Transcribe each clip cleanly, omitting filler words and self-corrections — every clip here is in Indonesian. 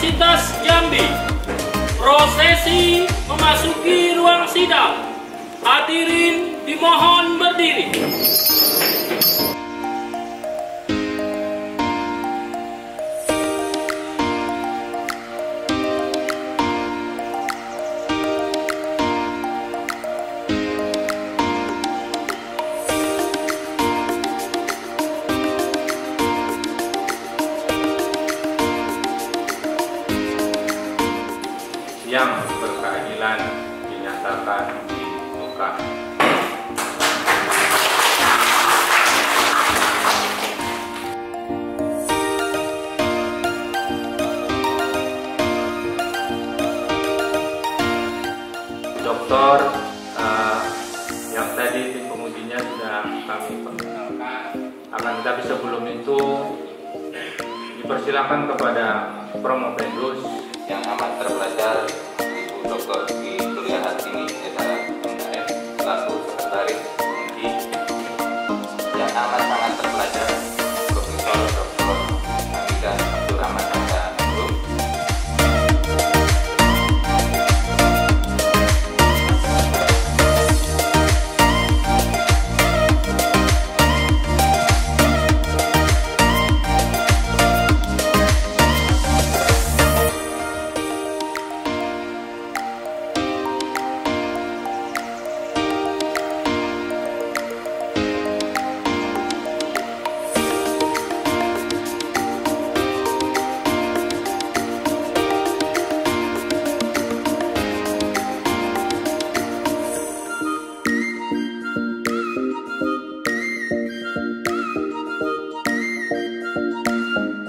Universitas Jambi. Prosesi memasuki ruang sidang. Hadirin dimohon berdiri. Yang berkeadilan dinyatakan dibuka. Dokter yang tadi tim pengujinya sudah kami perkenalkan. Akan tetapi sebelum itu dipersilakan kepada Promopendus yang amat terpelajar Ibu Dr. di kuliah ini SHM selaku sekretaris penguji yang amat sangat terpelajar Profesor Dr. Hamidah Abdurrahman Hasanudin.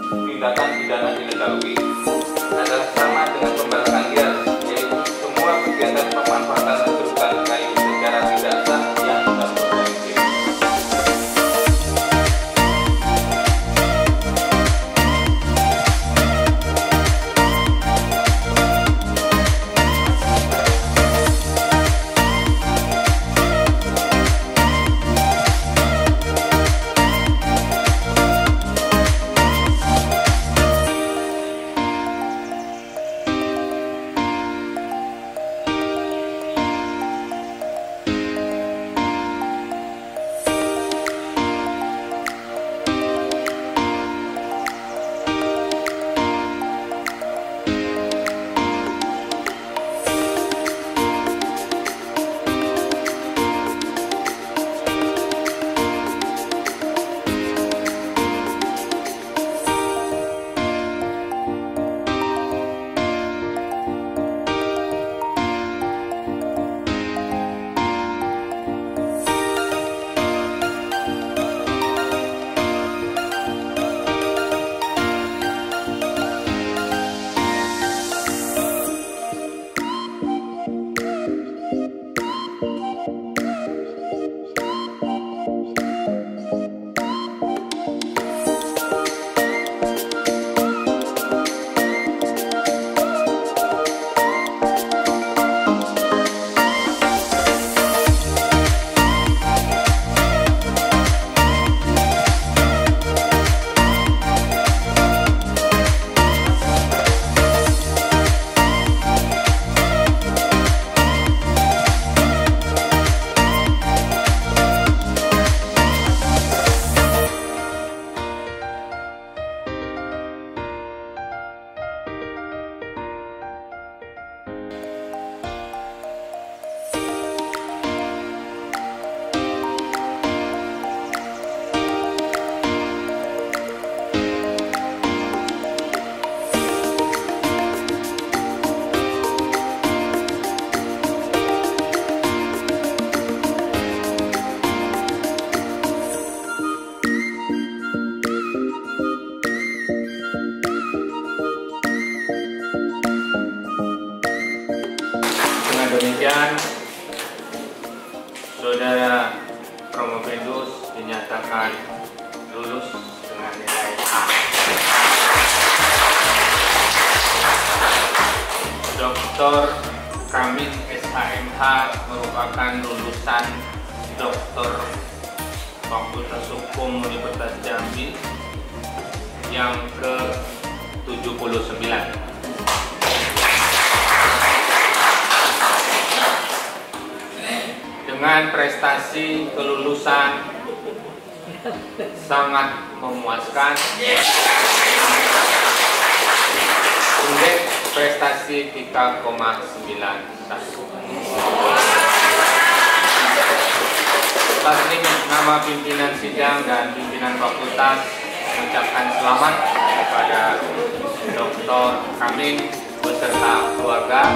Tindakan pidana dilegalui adalah sama dengan pembalasan liar, yaitu semua kegiatan pemanfaatan kedudukan kayu secara tidak sah yang tidak berprinsip. Demikian, Saudara Promopendus dinyatakan lulus dengan nilai A. Dr. Kamil SHMH merupakan lulusan Doktor Fakultas Hukum Universitas Jambi yang ke-79. dengan prestasi kelulusan sangat memuaskan. Indeks prestasi 3,91. Atas nama pimpinan sidang dan pimpinan fakultas mengucapkan selamat kepada Dr. Kaming beserta keluarga